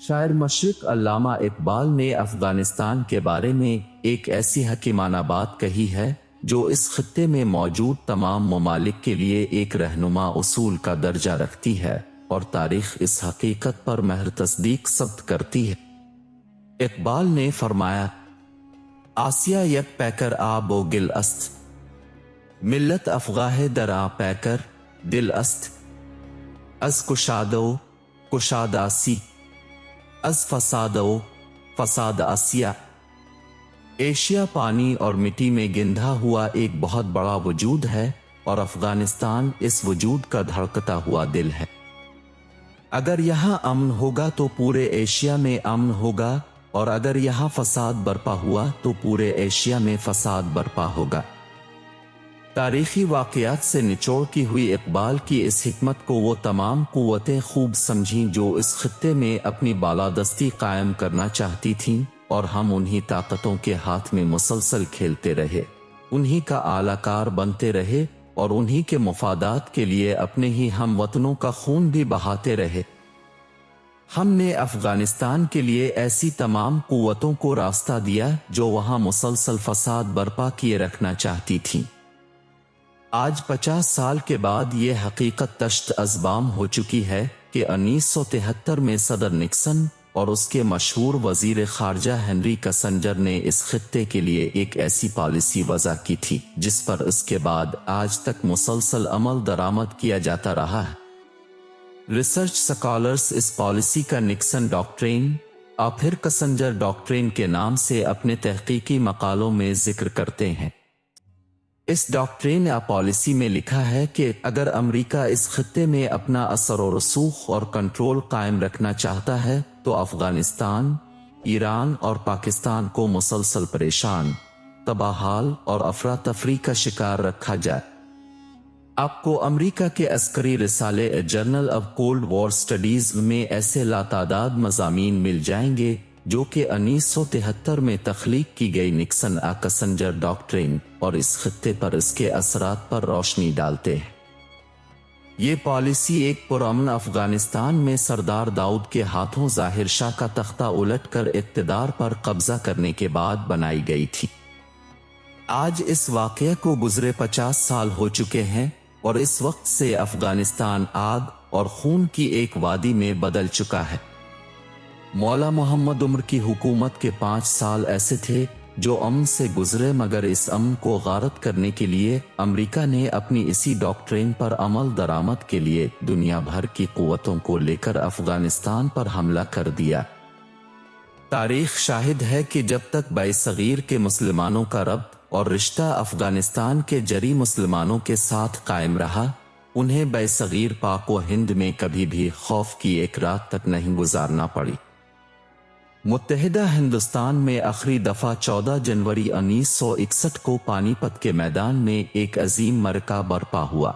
شاعر مشرق علامہ اقبال نے افغانستان کے بارے میں ایک ایسی حکیمانہ بات کہی ہے جو اس خطے میں موجود تمام ممالک کے لیے ایک رہنما اصول کا درجہ رکھتی ہے، اور تاریخ اس حقیقت پر مہر تصدیق ثبت کرتی ہے۔ اقبال نے فرمایا، آسیا یک پیکر آب و گل است، ملت افغاہ در آ پیکر دل است، از کشادو کشاد آسی، از فسادو فساد آسیا۔ ایشیا پانی اور مٹی میں گندھا ہوا ایک بہت بڑا وجود ہے، اور افغانستان اس وجود کا دھڑکتا ہوا دل ہے۔ اگر یہاں امن ہوگا تو پورے ایشیا میں امن ہوگا، اور اگر یہاں فساد برپا ہوا تو پورے ایشیا میں فساد برپا ہوگا۔ تاریخی واقعات سے نچوڑ کی ہوئی اقبال کی اس حکمت کو وہ تمام قوتیں خوب سمجھیں جو اس خطے میں اپنی بالادستی قائم کرنا چاہتی تھیں، اور ہم انہی طاقتوں کے ہاتھ میں مسلسل کھیلتے رہے، انہی کا اعلی کار بنتے رہے، اور انہی کے مفادات کے لیے اپنے ہی ہم وطنوں کا خون بھی بہاتے رہے۔ ہم نے افغانستان کے لیے ایسی تمام قوتوں کو راستہ دیا جو وہاں مسلسل فساد برپا کیے رکھنا چاہتی تھیں۔ آج 50 سال کے بعد یہ حقیقت تشت ازبام ہو چکی ہے کہ 1973 میں صدر نکسن اور اس کے مشہور وزیر خارجہ ہنری کسنجر نے اس خطے کے لیے ایک ایسی پالیسی وضع کی تھی جس پر اس کے بعد آج تک مسلسل عمل درآمد کیا جاتا رہا ہے۔ ریسرچ سکالرز اس پالیسی کا نکسن ڈاکٹرین اور پھر کسنجر ڈاکٹرین کے نام سے اپنے تحقیقی مقالوں میں ذکر کرتے ہیں۔ اس ڈاکٹرین یا پالیسی میں لکھا ہے کہ اگر امریکہ اس خطے میں اپنا اثر و رسوخ اور کنٹرول قائم رکھنا چاہتا ہے تو افغانستان، ایران اور پاکستان کو مسلسل پریشان، تباہ حال اور افراتفری کا شکار رکھا جائے۔ آپ کو امریکہ کے عسکری رسالے journal of cold war studies میں ایسے لاتعداد مضامین مل جائیں گے جو کہ 1973 میں تخلیق کی گئی نکسن کسنجر ڈاکٹرین اور اس خطے پر اس کے اثرات پر روشنی ڈالتے ہیں۔ یہ پالیسی ایک پرامن افغانستان میں سردار داؤد کے ہاتھوں ظاہر شاہ کا تختہ الٹ کر اقتدار پر قبضہ کرنے کے بعد بنائی گئی تھی۔ آج اس واقعے کو گزرے 50 سال ہو چکے ہیں، اور اس وقت سے افغانستان آگ اور خون کی ایک وادی میں بدل چکا ہے۔ مولا محمد عمر کی حکومت کے 5 سال ایسے تھے جو امن سے گزرے، مگر اس امن کو غارت کرنے کے لیے امریکہ نے اپنی اسی ڈاکٹرین پر عمل درآمد کے لیے دنیا بھر کی قوتوں کو لے کر افغانستان پر حملہ کر دیا۔ تاریخ شاہد ہے کہ جب تک برصغیر کے مسلمانوں کا ربط اور رشتہ افغانستان کے جری مسلمانوں کے ساتھ قائم رہا، انہیں برصغیر پاک و ہند میں کبھی بھی خوف کی ایک رات تک نہیں گزارنا پڑی۔ متحدہ ہندوستان میں آخری دفعہ 14 جنوری 1961 کو پانی پت کے میدان میں ایک عظیم معرکہ برپا ہوا۔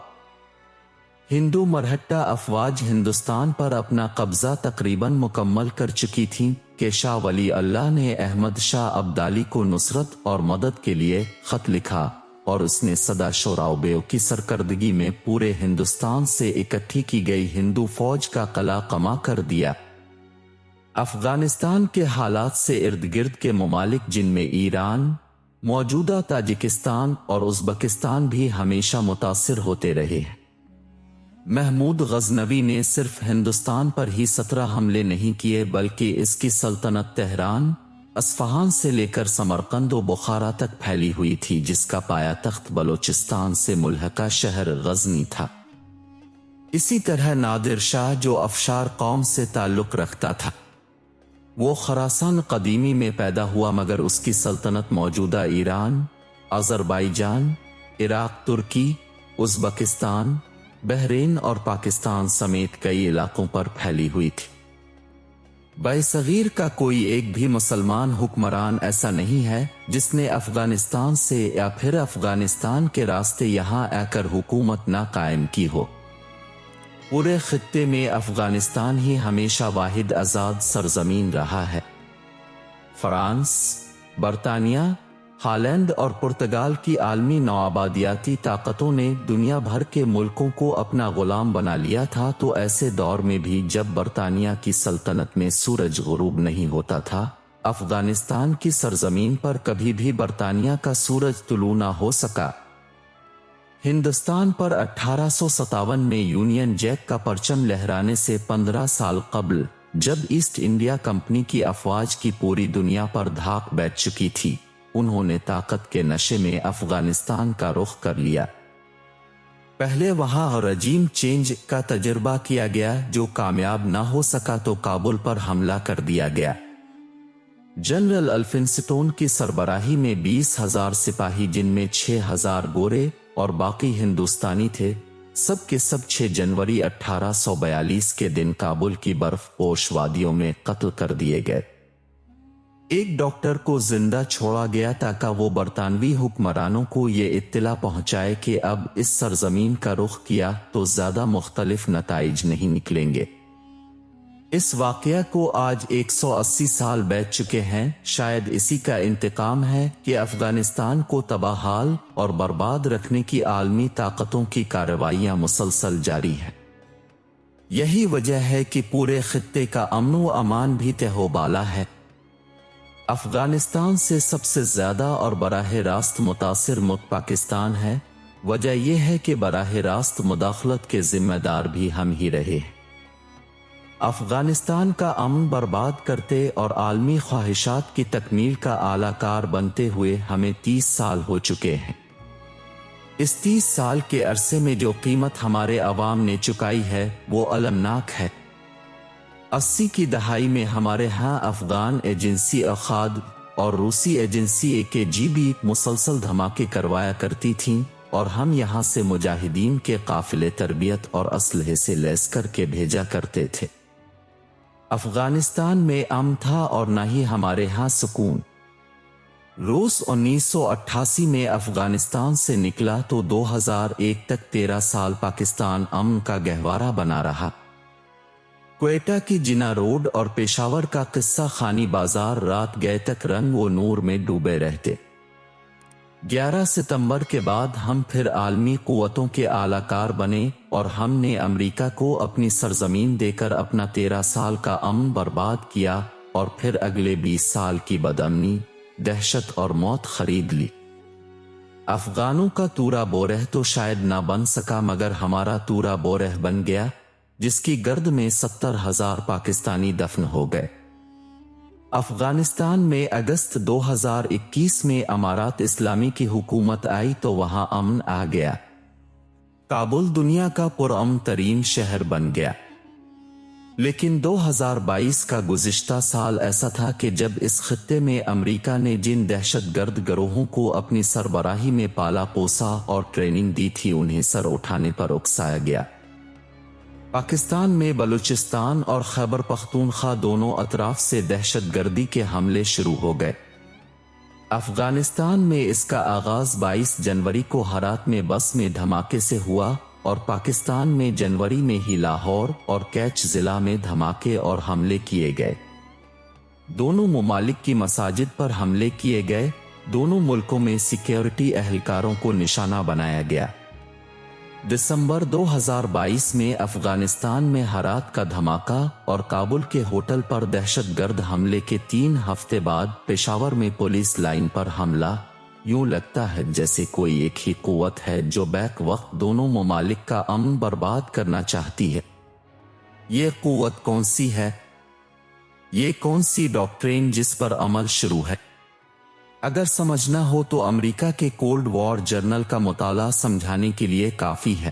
ہندو مرہٹہ افواج ہندوستان پر اپنا قبضہ تقریباً مکمل کر چکی تھیں کہ شاہ ولی اللہ نے احمد شاہ ابدالی کو نصرت اور مدد کے لیے خط لکھا، اور اس نے سدا شوراوبیو کی سرکردگی میں پورے ہندوستان سے اکٹھی کی گئی ہندو فوج کا قلعہ قمع کر دیا۔ افغانستان کے حالات سے ارد گرد کے ممالک جن میں ایران، موجودہ تاجکستان اور ازبکستان بھی ہمیشہ متاثر ہوتے رہے ہیں۔ محمود غزنوی نے صرف ہندوستان پر ہی 17 حملے نہیں کیے بلکہ اس کی سلطنت تہران، اصفہان سے لے کر سمرقند و بخارا تک پھیلی ہوئی تھی، جس کا پایا تخت بلوچستان سے ملحقہ شہر غزنی تھا۔ اسی طرح نادر شاہ جو افشار قوم سے تعلق رکھتا تھا، وہ خراسان قدیمی میں پیدا ہوا، مگر اس کی سلطنت موجودہ ایران، آذربائیجان، عراق، ترکی، ازبکستان، بحرین اور پاکستان سمیت کئی علاقوں پر پھیلی ہوئی تھی۔ برصغیر کا کوئی ایک بھی مسلمان حکمران ایسا نہیں ہے جس نے افغانستان سے یا پھر افغانستان کے راستے یہاں آ کر حکومت نہ قائم کی ہو۔ پورے خطے میں افغانستان ہی ہمیشہ واحد آزاد سرزمین رہا ہے۔ فرانس، برطانیہ، ہالینڈ اور پرتگال کی عالمی نوآبادیاتی طاقتوں نے دنیا بھر کے ملکوں کو اپنا غلام بنا لیا تھا، تو ایسے دور میں بھی جب برطانیہ کی سلطنت میں سورج غروب نہیں ہوتا تھا، افغانستان کی سرزمین پر کبھی بھی برطانیہ کا سورج طلوع نہ ہو سکا۔ ہندوستان پر 1857 میں یونین جیک کا پرچم لہرانے سے 15 سال قبل، جب ایسٹ انڈیا کمپنی کی افواج کی پوری دنیا پر دھاک بیٹھ چکی تھی، انہوں نے طاقت کے نشے میں افغانستان کا رخ کر لیا۔ پہلے وہاں رجیم چینج کا تجربہ کیا گیا جو کامیاب نہ ہو سکا، تو کابل پر حملہ کر دیا گیا۔ جنرل الفنسٹون کی سربراہی میں 20,000 سپاہی، جن میں 6,000 گورے اور باقی ہندوستانی تھے، سب کے سب 6 جنوری 1842 کے دن کابل کی برف پوش وادیوں میں قتل کر دیے گئے۔ ایک ڈاکٹر کو زندہ چھوڑا گیا تاکہ وہ برطانوی حکمرانوں کو یہ اطلاع پہنچائے کہ اب اس سرزمین کا رخ کیا تو زیادہ مختلف نتائج نہیں نکلیں گے۔ اس واقعہ کو آج 180 سال بیت چکے ہیں۔ شاید اسی کا انتقام ہے کہ افغانستان کو تباہ حال اور برباد رکھنے کی عالمی طاقتوں کی کارروائیاں مسلسل جاری ہیں۔ یہی وجہ ہے کہ پورے خطے کا امن و امان بھی تہو بالا ہے۔ افغانستان سے سب سے زیادہ اور براہ راست متاثر ملک پاکستان ہے۔ وجہ یہ ہے کہ براہ راست مداخلت کے ذمہ دار بھی ہم ہی رہے ہیں۔ افغانستان کا امن برباد کرتے اور عالمی خواہشات کی تکمیل کا اعلی کار بنتے ہوئے ہمیں 30 سال ہو چکے ہیں۔ اس 30 سال کے عرصے میں جو قیمت ہمارے عوام نے چکائی ہے وہ المناک ہے۔ 80 کی دہائی میں ہمارے ہاں افغان ایجنسی اخاد اور روسی ایجنسی AKGB مسلسل دھماکے کروایا کرتی تھیں، اور ہم یہاں سے مجاہدین کے قافلے تربیت اور اسلحے سے لیس کر کے بھیجا کرتے تھے۔ افغانستان میں امن تھا اور نہ ہی ہمارے ہاں سکون۔ روس 1988 میں افغانستان سے نکلا تو 2001 تک 13 سال پاکستان امن کا گہوارہ بنا رہا۔ کوئٹہ کی جنا روڈ اور پشاور کا قصہ خانی بازار رات گئے تک رنگ و نور میں ڈوبے رہتے۔ 11 ستمبر کے بعد ہم پھر عالمی قوتوں کے اعلی کار بنے اور ہم نے امریکہ کو اپنی سرزمین دے کر اپنا 13 سال کا امن برباد کیا، اور پھر اگلے 20 سال کی بدامنی، دہشت اور موت خرید لی۔ افغانوں کا تورا بورہ تو شاید نہ بن سکا، مگر ہمارا تورا بورہ بن گیا، جس کی گرد میں 70,000 پاکستانی دفن ہو گئے۔ افغانستان میں اگست 2021 میں امارات اسلامی کی حکومت آئی تو وہاں امن آ گیا۔ کابل دنیا کا پرامن ترین شہر بن گیا۔ لیکن 2022 کا گزشتہ سال ایسا تھا کہ جب اس خطے میں امریکہ نے جن دہشت گرد گروہوں کو اپنی سربراہی میں پالا پوسا اور ٹریننگ دی تھی، انہیں سر اٹھانے پر اکسایا گیا۔ پاکستان میں بلوچستان اور خیبر پختونخوا دونوں اطراف سے دہشت گردی کے حملے شروع ہو گئے۔ افغانستان میں اس کا آغاز 22 جنوری کو ہرات میں بس میں دھماکے سے ہوا، اور پاکستان میں جنوری میں ہی لاہور اور کیچ ضلع میں دھماکے اور حملے کیے گئے۔ دونوں ممالک کی مساجد پر حملے کیے گئے۔ دونوں ملکوں میں سیکیورٹی اہلکاروں کو نشانہ بنایا گیا۔ دسمبر 2022 میں افغانستان میں ہرات کا دھماکہ اور کابل کے ہوٹل پر دہشت گرد حملے کے 3 ہفتے بعد پشاور میں پولیس لائن پر حملہ۔ یوں لگتا ہے جیسے کوئی ایک ہی قوت ہے جو بیک وقت دونوں ممالک کا امن برباد کرنا چاہتی ہے۔ یہ قوت کون سی ہے؟ یہ کون سی ڈاکٹرین جس پر عمل شروع ہے؟ اگر سمجھنا ہو تو امریکہ کے کولڈ وار جرنل کا مطالعہ سمجھانے کے لیے کافی ہے۔